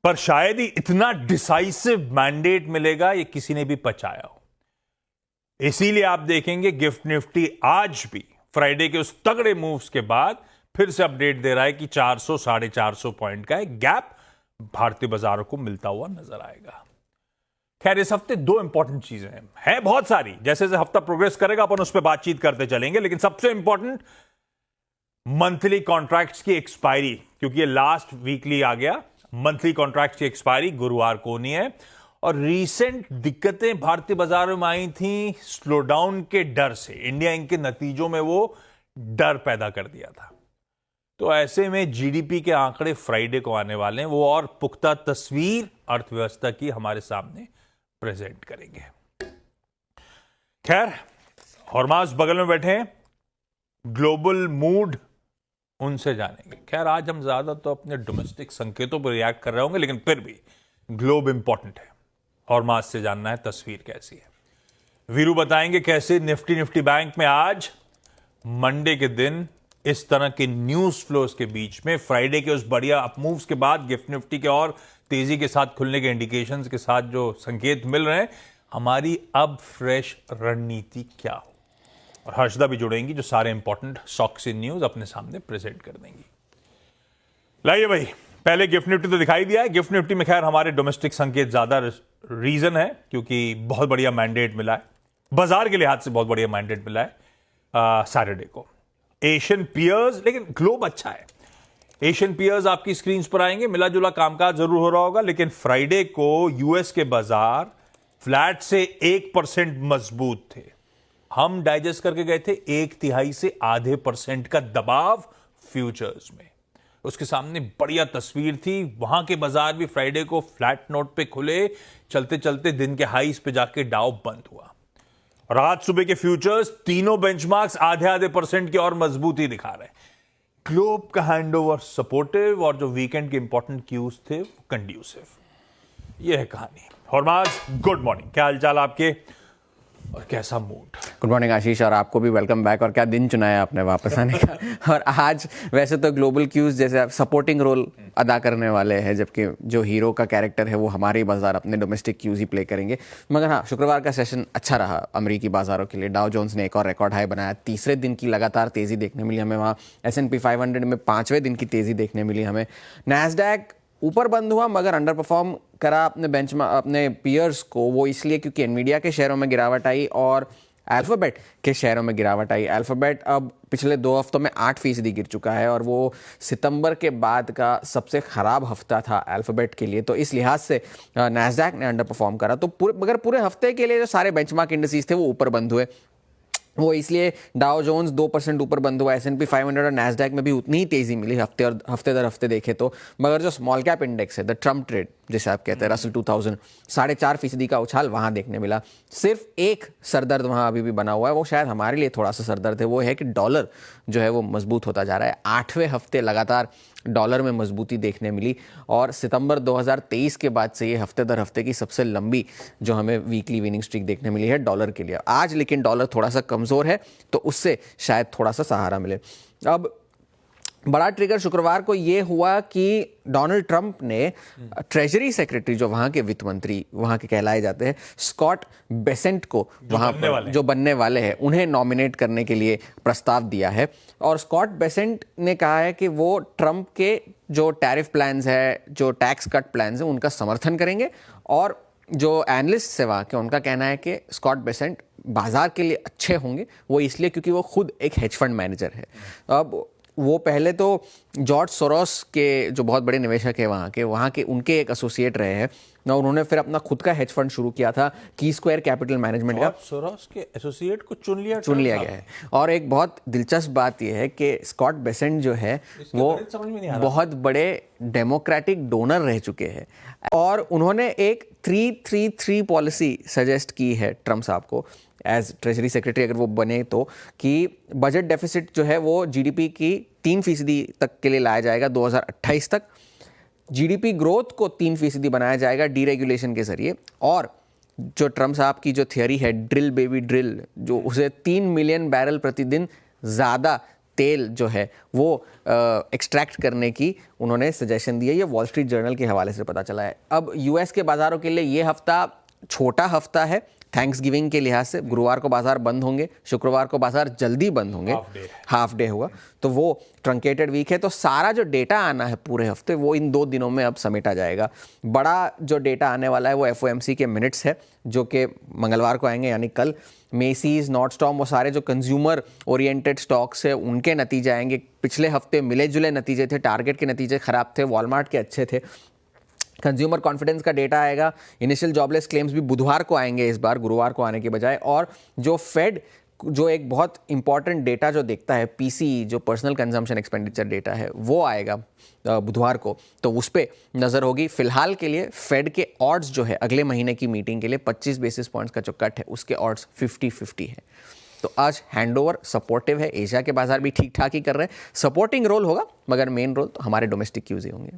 पर शायद ही इतना डिसाइसिव मैंडेट मिलेगा ये किसी ने भी पचाया हो। इसीलिए आप देखेंगे गिफ्ट निफ्टी आज भी फ्राइडे के उस तगड़े मूव्स के बाद फिर से अपडेट दे रहा है कि 400 450 पॉइंट का एक गैप भारतीय बाजारों को मिलता हुआ नजर आएगा। खैर इस हफ्ते दो इंपॉर्टेंट चीजें हैं बहुत सारी, जैसे जैसे हफ्ता प्रोग्रेस करेगा अपन उस पर बातचीत करते चलेंगे, लेकिन सबसे इंपॉर्टेंट मंथली कॉन्ट्रैक्ट्स की एक्सपायरी, क्योंकि ये लास्ट वीकली आ गया। मंथली कॉन्ट्रैक्ट्स की एक्सपायरी गुरुवार को नहीं है, और रीसेंट दिक्कतें भारतीय बाजारों में आई थी स्लोडाउन के डर से। इंडिया इंक के नतीजों में वो डर पैदा कर दिया था। तो ऐसे में जीडीपी के आंकड़े फ्राइडे को आने वाले हैं, वो और पुख्ता तस्वीर अर्थव्यवस्था की हमारे सामने प्रेजेंट करेंगे। खैर हॉर्मास बगल में बैठे हैं, ग्लोबल मूड उनसे जानेंगे। खैर आज हम ज्यादा तो अपने डोमेस्टिक संकेतों पर रिएक्ट कर रहे होंगे, लेकिन फिर भी ग्लोब इंपॉर्टेंट है। हॉर्मास से जानना है तस्वीर कैसी है। वीरू बताएंगे कैसे निफ्टी बैंक में आज मंडे के दिन इस तरह के न्यूज फ्लोज के बीच में फ्राइडे के उस बढ़िया अपमूव्स के बाद गिफ्ट निफ्टी के और तेजी के साथ खुलने के इंडिकेशंस के साथ जो संकेत मिल रहे हैं, हमारी अब फ्रेश रणनीति क्या हो। और हर्षदा भी जुड़ेंगी जो सारे इंपॉर्टेंट स्टॉक्स इन न्यूज अपने सामने प्रेजेंट कर देंगी। लाइए भाई, पहले गिफ्ट निफ्टी तो दिखाई दिया है। गिफ्ट निफ्टी में खैर हमारे डोमेस्टिक संकेत ज्यादा रीजन है, क्योंकि बहुत बढ़िया मैंडेट मिला है, बाजार के लिहाज से बहुत बढ़िया मैंडेट मिला है सैटरडे को। एशियन पियर्स, लेकिन ग्लोब अच्छा है। एशियन पियर्स आपकी स्क्रीन पर आएंगे, मिला जुला कामकाज जरूर हो रहा होगा, लेकिन फ्राइडे को यूएस के बाजार फ्लैट से 1% मजबूत थे। हम डाइजेस्ट करके गए थे 1/3 से आधे % का दबाव फ्यूचर्स में। उसके सामने बढ़िया तस्वीर थी। वहां के बाजार भी फ्राइडे को फ्लैट नोट पे खुले, चलते चलते दिन के हाईस पे जाके डाउ बंद हुआ। और आज सुबह के फ्यूचर्स तीनों बेंचमार्क्स आधे % की और मजबूती दिखा रहे हैं। ग्लोब का हैंडओवर सपोर्टिव और जो वीकेंड के इंपॉर्टेंट क्यूज थे कंड्यूसिव। यह है कहानी। हॉर्मास गुड मॉर्निंग, क्या हालचाल आपके और कैसा मूड? गुड मॉर्निंग आशीष, और आपको भी वेलकम बैक। और क्या दिन चुनाया आपने वापस आने का। और आज वैसे तो ग्लोबल क्यूज जैसे सपोर्टिंग रोल अदा करने वाले हैं, जबकि जो हीरो का कैरेक्टर है वो हमारे बाजार अपने डोमेस्टिक क्यूज ही प्ले करेंगे। मगर हाँ, शुक्रवार का सेशन अच्छा रहा अमेरिकी बाजारों के लिए। डाउ जोन्स ने एक और रिकॉर्ड हाई बनाया। तीसरे दिन की लगातार तेजी देखने मिली हमें वहाँ। S&P 500 में 5वें दिन की तेजी देखने मिली हमें। नैस्डैक ऊपर बंद हुआ मगर अंडर परफॉर्म करा अपने पीयर्स को, वो इसलिए क्योंकि एनवीडिया के शेयरों में गिरावट आई और अल्फाबेट के शेयरों में गिरावट आई। अल्फाबेट अब पिछले 2 हफ्तों में 8% गिर चुका है, और वो सितंबर के बाद का सबसे खराब हफ्ता था अल्फाबेट के लिए। तो इस लिहाज से नैस्डैक ने अंडर परफॉर्म करा। तो पूरे हफ्ते के लिए जो सारे बेंचमार्क इंडिसेस थे वो ऊपर बंद हुए। वो इसलिए डाउ जोन्स 2% ऊपर बंद हुआ। S&P 500 और नैस्डैक में भी उतनी ही तेजी मिली हफ्ते दर हफ्ते देखे तो। मगर जो स्मॉल कैप इंडेक्स है, द ट्रम्प ट्रेड जैसे आप कहते हैं, रसल 2000, 4.5% का उछाल वहां देखने मिला। सिर्फ एक सरदर्द वहां अभी भी बना हुआ है, वो शायद हमारे लिए थोड़ा सा सरदर्द है। वो है कि डॉलर जो है वो मजबूत होता जा रहा है। 8वें हफ्ते लगातार डॉलर में मजबूती देखने मिली, और सितंबर 2023 के बाद से ये हफ्ते दर हफ्ते की सबसे लंबी जो हमें वीकली विनिंग स्ट्रीक देखने मिली है डॉलर के लिए। आज लेकिन डॉलर थोड़ा सा कमज़ोर है, तो उससे शायद थोड़ा सा सहारा मिले। अब बड़ा ट्रिगर शुक्रवार को ये हुआ कि डोनाल्ड ट्रंप ने ट्रेजरी सेक्रेटरी, जो वहाँ के वित्त मंत्री वहाँ के कहलाए जाते हैं, स्कॉट बेसेंट को वहाँ पर जो बनने वाले हैं उन्हें नॉमिनेट करने के लिए प्रस्ताव दिया है। और स्कॉट बेसेंट ने कहा है कि वो ट्रंप के जो टैरिफ प्लान्स है, जो टैक्स कट प्लान्स हैं, उनका समर्थन करेंगे। और जो एनालिस्ट है वहाँ के, उनका कहना है कि स्कॉट बेसेंट बाजार के लिए अच्छे होंगे। वो इसलिए क्योंकि वो खुद एक हेज फंड मैनेजर है। अब वो पहले तो जॉर्ज सोरोस के जो बहुत बड़े निवेशक है वहाँ के उनके एक एसोसिएट रहे हैं, और उन्होंने फिर अपना खुद का हेज फंड शुरू किया था की स्क्वायर कैपिटल मैनेजमेंट का। सोरोस के एसोसिएट को चुन लिया गया है। और एक बहुत दिलचस्प बात यह है कि स्कॉट बेसेंट जो है वो बहुत बड़े डेमोक्रेटिक डोनर रह चुके हैं, और उन्होंने एक 3-3-3 पॉलिसी सजेस्ट की है ट्रंप साहब को एज ट्रेजरी सेक्रेटरी, अगर वो बने तो, कि बजट डेफिसिट जो है वो जीडीपी की 3% तक के लिए लाया जाएगा 2028 तक। जीडीपी ग्रोथ को 3% बनाया जाएगा डीरेगुलेशन के जरिए। और जो ट्रंप साहब की जो थियरी है ड्रिल बेबी ड्रिल, जो उसे 3 मिलियन बैरल प्रतिदिन ज़्यादा तेल जो है वो एक्सट्रैक्ट करने की उन्होंने सजेशन दी है। ये वॉल स्ट्रीट जर्नल के हवाले से पता चला है। अब यूएस के बाज़ारों के लिए ये हफ्ता छोटा हफ्ता है थैंक्स गिविंग के लिहाज से। गुरुवार को बाजार बंद होंगे, शुक्रवार को बाजार जल्दी बंद होंगे, हाफ डे होगा, तो वो ट्रंकेटेड वीक है। तो सारा जो डेटा आना है पूरे हफ्ते वो इन 2 दिनों में अब समेटा जाएगा। बड़ा जो डेटा आने वाला है वो एफओएमसी के मिनट्स है जो कि मंगलवार को आएंगे, यानी कल। मेसीज, नॉर्डस्टॉर्म, वो सारे जो कंज्यूमर ओरिएंटेड स्टॉक्स है उनके नतीजे आएंगे। पिछले हफ्ते मिले जुले नतीजे थे, टारगेट के नतीजे खराब थे, वॉलमार्ट के अच्छे थे। कंज्यूमर कॉन्फिडेंस का डेटा आएगा। इनिशियल जॉबलेस क्लेम्स भी बुधवार को आएंगे इस बार, गुरुवार को आने के बजाय। और जो फेड जो एक बहुत इंपॉर्टेंट डेटा जो देखता है, पीसीई जो पर्सनल कंजम्पशन एक्सपेंडिचर डेटा है, वो आएगा बुधवार को, तो उस पर नज़र होगी। फिलहाल के लिए फेड के ऑड्स जो है अगले महीने की मीटिंग के लिए 25 बेसिस पॉइंट्स का जो कट है उसके ऑड्स 50-50 है। तो आज हैंडओवर सपोर्टिव है। एशिया के बाजार भी ठीक ठाक ही कर रहे हैं। सपोर्टिंग रोल होगा मगर मेन रोल तो हमारे डोमेस्टिक क्यूज ही होंगे।